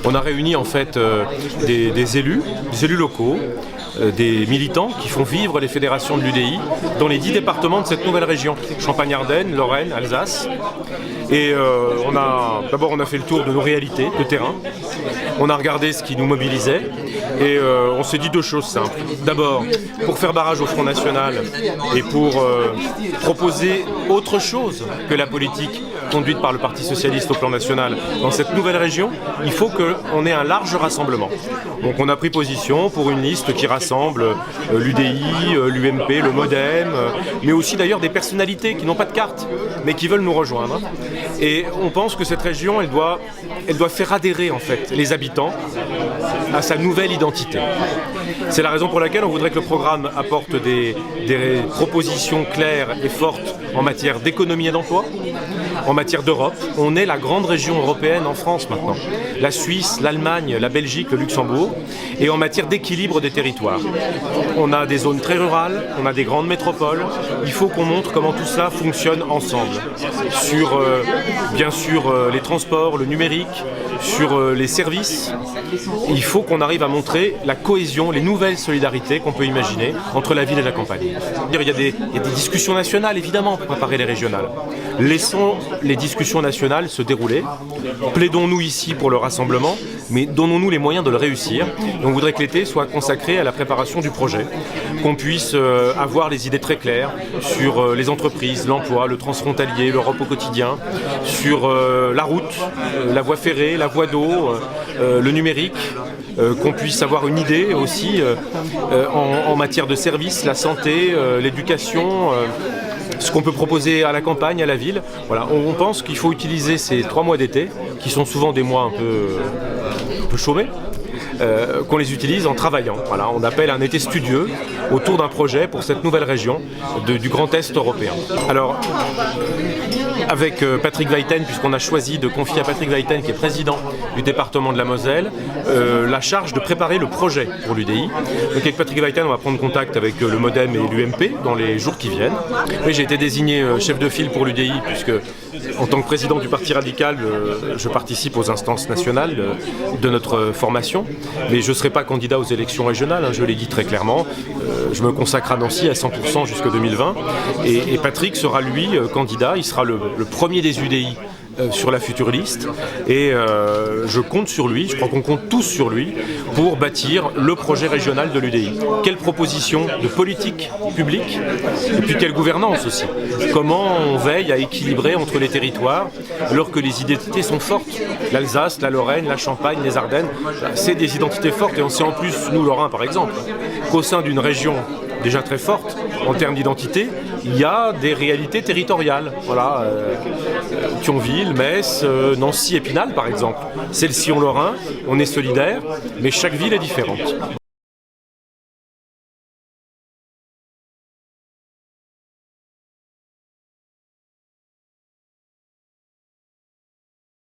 On a réuni en fait des élus locaux, des militants qui font vivre les fédérations de l'UDI dans les 10 départements de cette nouvelle région, Champagne-Ardenne, Lorraine, Alsace. Et d'abord on a fait le tour de nos réalités de terrain, on a regardé ce qui nous mobilisait et on s'est dit deux choses simples. D'abord, pour faire barrage au Front National et pour proposer autre chose que la politique conduite par le Parti Socialiste au plan national dans cette nouvelle région, il faut qu'on ait un large rassemblement. Donc on a pris position pour une liste qui rassemble l'UDI, l'UMP, le MoDem, mais aussi d'ailleurs des personnalités qui n'ont pas de carte, mais qui veulent nous rejoindre. Et on pense que cette région, elle doit faire adhérer en fait les habitants à sa nouvelle identité. C'est la raison pour laquelle on voudrait que le programme apporte des propositions claires et fortes en matière d'économie et d'emploi, en matière d'Europe. On est la grande région européenne en France maintenant. La Suisse, l'Allemagne, la Belgique, le Luxembourg. Et en matière d'équilibre des territoires. On a des zones très rurales, on a des grandes métropoles. Il faut qu'on montre comment tout ça fonctionne ensemble. Sur, bien sûr, les transports, le numérique, sur les services. Il faut qu'on arrive à montrer la cohésion, les nouvelles solidarités qu'on peut imaginer entre la ville et la campagne. Il y a des discussions nationales, évidemment, pour préparer les régionales. Laissons les discussions nationales se dérouler. Plaidons-nous ici pour le rassemblement, mais donnons-nous les moyens de le réussir. Et on voudrait que l'été soit consacré à la préparation du projet, qu'on puisse avoir les idées très claires sur les entreprises, l'emploi, le transfrontalier, l'Europe au quotidien, sur la route, la voie ferrée, la voie d'eau, le numérique, qu'on puisse avoir une idée aussi en matière de services, la santé, l'éducation, ce qu'on peut proposer à la campagne, à la ville. Voilà, on pense qu'il faut utiliser ces 3 mois d'été, qui sont souvent des mois un peu chômés, qu'on les utilise en travaillant. Voilà, on appelle un été studieux autour d'un projet pour cette nouvelle région du Grand Est européen. Alors, avec Patrick Weiten, puisqu'on a choisi de confier à Patrick Weiten, qui est président du département de la Moselle, la charge de préparer le projet pour l'UDI. Donc avec Patrick Weiten, on va prendre contact avec le MoDem et l'UMP dans les jours qui viennent. Oui, j'ai été désigné chef de file pour l'UDI, puisque en tant que président du Parti radical, je participe aux instances nationales de notre formation, mais je ne serai pas candidat aux élections régionales, hein, je l'ai dit très clairement. Je me consacre à Nancy à 100% jusqu'en 2020, et Patrick sera lui candidat, il sera le premier des UDI sur la future liste, et je compte sur lui, je crois qu'on compte tous sur lui pour bâtir le projet régional de l'UDI. Quelle proposition de politique publique et puis quelle gouvernance aussi. Comment on veille à équilibrer entre les territoires alors que les identités sont fortes. L'Alsace, la Lorraine, la Champagne, les Ardennes, c'est des identités fortes, et on sait en plus, nous Lorrains par exemple, qu'au sein d'une région déjà très forte en termes d'identité, il y a des réalités territoriales. Voilà, Thionville, Metz, Nancy, Épinal par exemple. C'est le sillon lorrain, on est solidaires, mais chaque ville est différente.